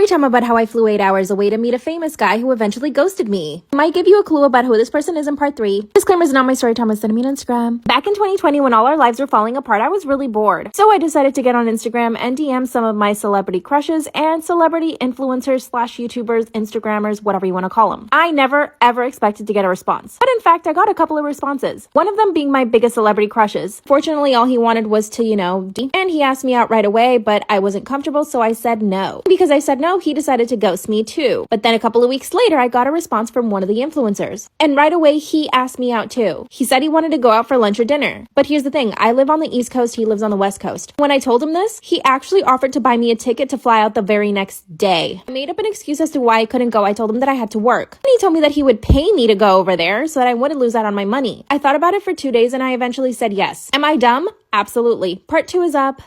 Story time about how I flew 8 hours away to meet a famous guy who eventually ghosted me. I might give you a clue about who this person is in part 3. Disclaimer is not my story time, it's sending me on Instagram. Back in 2020, when all our lives were falling apart, I was really bored. So I decided to get on Instagram and DM some of my celebrity crushes and celebrity influencers / YouTubers, Instagrammers, whatever you want to call them. I never ever expected to get a response. But in fact, I got a couple of responses. One of them being my biggest celebrity crushes. Fortunately, all he wanted was to, and he asked me out right away, but I wasn't comfortable, so I said no. Because I said no, he decided to ghost me too. But then a couple of weeks later, I got a response from one of the influencers. And right away, he asked me out too. He said he wanted to go out for lunch or dinner. But here's the thing, I live on the East Coast, he lives on the West Coast. When I told him this, he actually offered to buy me a ticket to fly out the very next day. I made up an excuse as to why I couldn't go. I told him that I had to work. And he told me that he would pay me to go over there so that I wouldn't lose out on my money. I thought about it for 2 days and I eventually said yes. Am I dumb? Absolutely. Part 2 is up.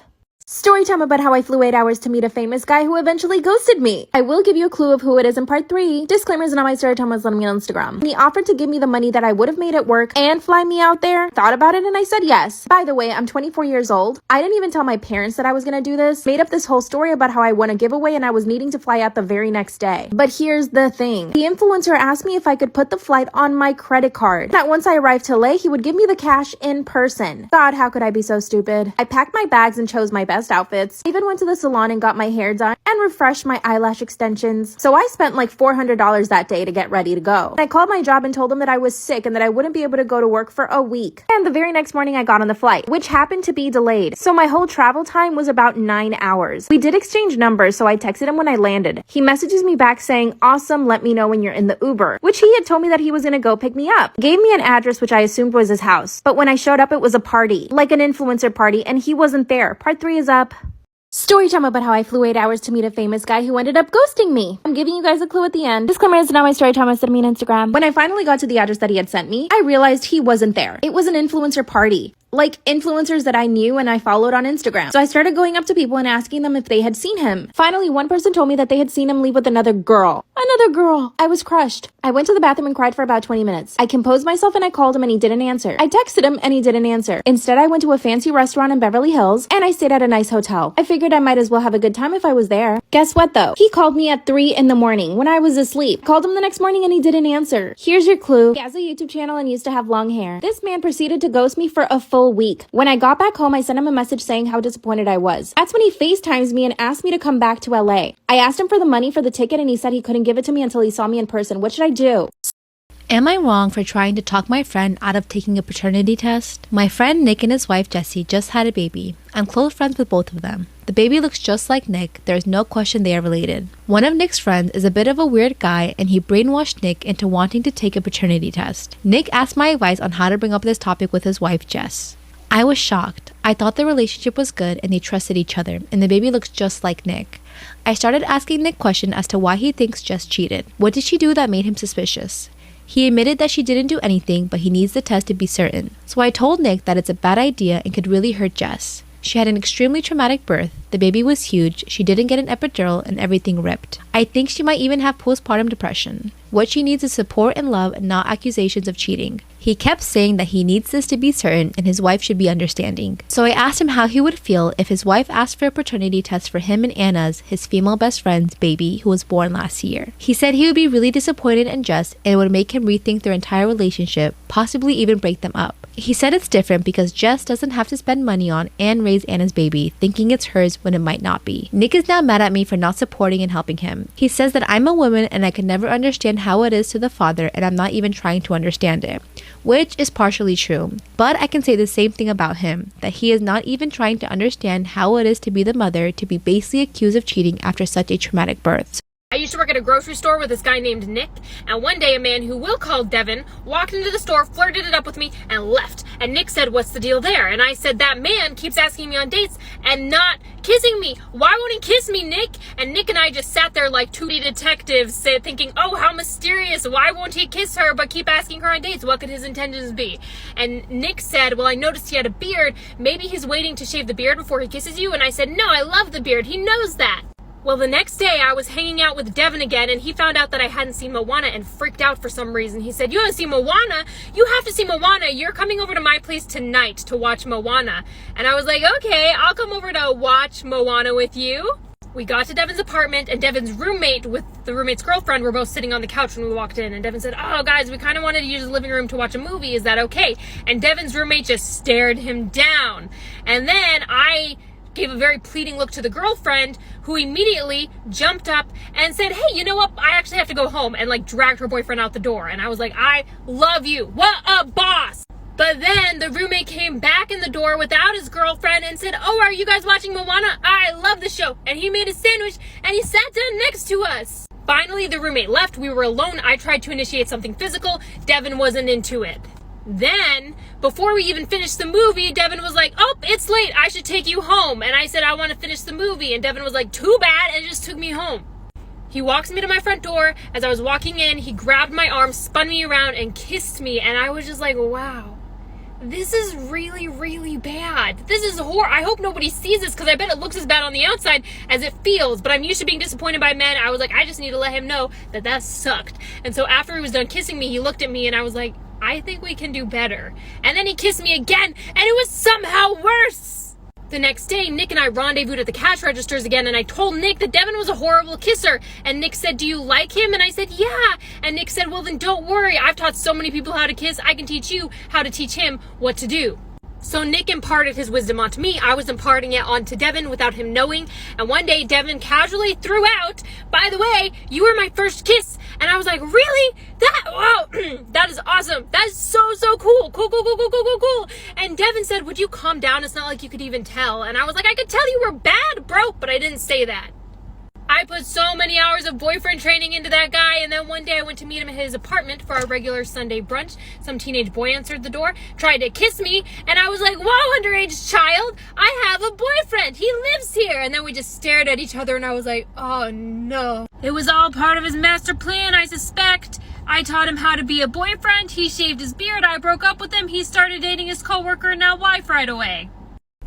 Story time about how I flew 8 hours to meet a famous guy who eventually ghosted me. I will give you a clue of who it is in part 3. Disclaimers not my story time, was letting me on Instagram. He offered to give me the money that I would have made at work and fly me out there. Thought about it and I said yes. By the way, I'm 24 years old. I didn't even tell my parents that I was gonna do this. Made up this whole story about how I won a giveaway and I was needing to fly out the very next day. But here's the thing. The influencer asked me if I could put the flight on my credit card. That once I arrived to LA, he would give me the cash in person. God, how could I be so stupid? I packed my bags and chose my best outfits. I even went to the salon and got my hair done and refreshed my eyelash extensions. So I spent like $400 that day to get ready to go. I called my job and told them that I was sick and that I wouldn't be able to go to work for a week. And the very next morning I got on the flight, which happened to be delayed. So my whole travel time was about 9 hours. We did exchange numbers, so I texted him when I landed. He messages me back saying, "Awesome, let me know when you're in the Uber," which he had told me that he was gonna go pick me up. Gave me an address which I assumed was his house. But when I showed up, it was a party, like an influencer party, and he wasn't there. Part 3 is up. Story time about how I flew 8 hours to meet a famous guy who ended up ghosting me. I'm giving you guys a clue at the end. Disclaimer is not my story time, I sent me on Instagram. When I finally got to the address that he had sent me, I realized he wasn't there. It was an influencer party. Like influencers that I knew and I followed on Instagram. So I started going up to people and asking them if they had seen him. Finally, one person told me that they had seen him leave with another girl. Another girl! I was crushed. I went to the bathroom and cried for about 20 minutes. I composed myself and I called him and he didn't answer. I texted him and he didn't answer. Instead, I went to a fancy restaurant in Beverly Hills and I stayed at a nice hotel. I figured I might as well have a good time if I was there. Guess what though? He called me at 3 in the morning when I was asleep. Called him the next morning and he didn't answer. Here's your clue. He has a YouTube channel and used to have long hair. This man proceeded to ghost me for a full week. When I got back home, I sent him a message saying how disappointed I was. That's when he FaceTimes me and asked me to come back to LA. I asked him for the money for the ticket and he said he couldn't give it to me until he saw me in person. What should I do? Am I wrong for trying to talk my friend out of taking a paternity test? My friend Nick and his wife Jessie just had a baby. I'm close friends with both of them. The baby looks just like Nick. There's no question they are related. One of Nick's friends is a bit of a weird guy and he brainwashed Nick into wanting to take a paternity test. Nick asked my advice on how to bring up this topic with his wife Jess. I was shocked. I thought the relationship was good and they trusted each other, and the baby looks just like Nick. I started asking Nick questions as to why he thinks Jess cheated. What did she do that made him suspicious? He admitted that she didn't do anything, but he needs the test to be certain. So I told Nick that it's a bad idea and could really hurt Jess. She had an extremely traumatic birth, the baby was huge, she didn't get an epidural, and everything ripped. I think she might even have postpartum depression. What she needs is support and love and not accusations of cheating. He kept saying that he needs this to be certain and his wife should be understanding. So I asked him how he would feel if his wife asked for a paternity test for him and Anna's, his female best friend's baby who was born last year. He said he would be really disappointed and just, and it would make him rethink their entire relationship, possibly even break them up. He said it's different because Jess doesn't have to spend money on and raise Anna's baby, thinking it's hers when it might not be. Nick is now mad at me for not supporting and helping him. He says that I'm a woman and I can never understand how it is to the father and I'm not even trying to understand it. Which is partially true. But I can say the same thing about him, that he is not even trying to understand how it is to be the mother to be basically accused of cheating after such a traumatic birth. I used to work at a grocery store with this guy named Nick, and one day a man who we'll call Devin walked into the store, flirted it up with me, and left. And Nick said, "What's the deal there?" And I said, "That man keeps asking me on dates and not kissing me. Why won't he kiss me, Nick?" And Nick and I just sat there like two detectives thinking, "Oh, how mysterious. Why won't he kiss her but keep asking her on dates? What could his intentions be?" And Nick said, "Well, I noticed he had a beard. Maybe he's waiting to shave the beard before he kisses you." And I said, "No, I love the beard. He knows that." Well, the next day I was hanging out with Devin again and he found out that I hadn't seen Moana and freaked out for some reason. He said, "You haven't seen Moana? You have to see Moana. You're coming over to my place tonight to watch Moana." And I was like, "Okay, I'll come over to watch Moana with you." We got to Devin's apartment, and Devin's roommate with the roommate's girlfriend were both sitting on the couch when we walked in. And Devin said, "Oh, guys, we kind of wanted to use the living room to watch a movie. Is that okay?" And Devin's roommate just stared him down. And then I gave a very pleading look to the girlfriend, who immediately jumped up and said, "Hey, you know what? I actually have to go home," and like dragged her boyfriend out the door. And I was like, "I love you. What a boss." But then the roommate came back in the door without his girlfriend and said, "Oh, are you guys watching Moana? I love the show." And he made a sandwich and he sat down next to us. Finally, the roommate left. We were alone. I tried to initiate something physical. Devin wasn't into it. Then, before we even finished the movie, Devin was like, "Oh, it's late. I should take you home." And I said, "I want to finish the movie." And Devin was like, "Too bad," and just took me home. He walks me to my front door. As I was walking in, he grabbed my arm, spun me around, and kissed me. And I was just like, wow. This is really, really bad. This is horror. I hope nobody sees this, because I bet it looks as bad on the outside as it feels. But I'm used to being disappointed by men. I was like, I just need to let him know that that sucked. And so after he was done kissing me, he looked at me and I was like, I think we can do better. And then he kissed me again, and it was somehow worse. The next day, Nick and I rendezvoused at the cash registers again, and I told Nick that Devin was a horrible kisser. And Nick said, "Do you like him?" And I said, "Yeah." And Nick said, "Well, then don't worry. I've taught so many people how to kiss. I can teach you how to teach him what to do." So Nick imparted his wisdom onto me. I was imparting it onto Devin without him knowing. And one day, Devin casually threw out, "By the way, you were my first kiss." And I was like, "Really? Wow, that is awesome. That is so cool. Cool. And Devin said, "Would you calm down? It's not like you could even tell." And I was like, "I could tell you were bad, bro," but I didn't say that. I put so many hours of boyfriend training into that guy, and then one day I went to meet him at his apartment for our regular Sunday brunch. Some teenage boy answered the door, tried to kiss me, and I was like, "Whoa, underage child, I have a boyfriend. He lives here." And then we just stared at each other, and I was like, oh no. It was all part of his master plan, I suspect. I taught him how to be a boyfriend. He shaved his beard. I broke up with him. He started dating his coworker, and now wife right away.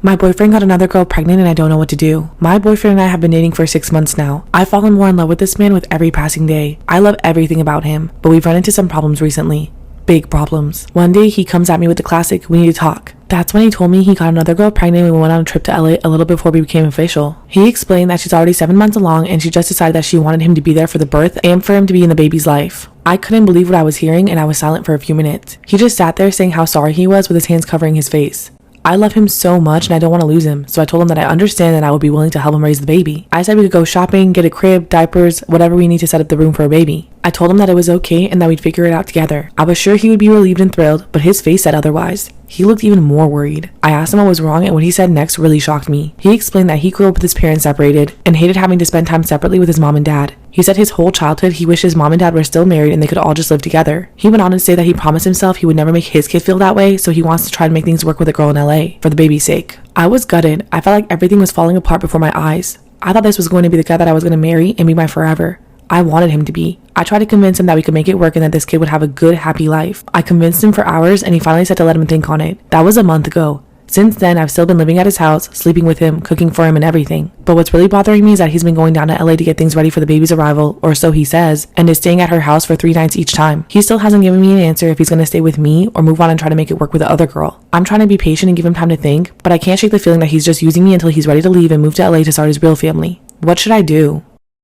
My boyfriend got another girl pregnant and I don't know what to do. My boyfriend and I have been dating for 6 months now. I've fallen more in love with this man with every passing day. I love everything about him, but we've run into some problems recently. Big problems. One day he comes at me with the classic, "We need to talk." That's when he told me he got another girl pregnant when we went on a trip to LA a little before we became official. He explained that she's already 7 months along and she just decided that she wanted him to be there for the birth and for him to be in the baby's life. I couldn't believe what I was hearing and I was silent for a few minutes. He just sat there saying how sorry he was with his hands covering his face. I love him so much and I don't want to lose him, so I told him that I understand and I would be willing to help him raise the baby. I said we could go shopping, get a crib, diapers, whatever we need to set up the room for a baby. I told him that it was okay and that we'd figure it out together. I was sure he would be relieved and thrilled, but his face said otherwise. He looked even more worried. I asked him what was wrong, and what he said next really shocked me. He explained that he grew up with his parents separated and hated having to spend time separately with his mom and dad. He said his whole childhood he wished his mom and dad were still married and they could all just live together. He went on to say that he promised himself he would never make his kid feel that way, so he wants to try to make things work with a girl in LA for the baby's sake. I was gutted. I felt like everything was falling apart before my eyes. I thought this was going to be the guy that I was going to marry and be my forever. I wanted him to be. I tried to convince him that we could make it work and that this kid would have a good, happy life. I convinced him for hours and he finally said to let him think on it. That was a month ago. Since then, I've still been living at his house, sleeping with him, cooking for him and everything. But what's really bothering me is that he's been going down to LA to get things ready for the baby's arrival, or so he says, and is staying at her house for 3 nights each time. He still hasn't given me an answer if he's going to stay with me or move on and try to make it work with the other girl. I'm trying to be patient and give him time to think, but I can't shake the feeling that he's just using me until he's ready to leave and move to LA to start his real family. What should I do?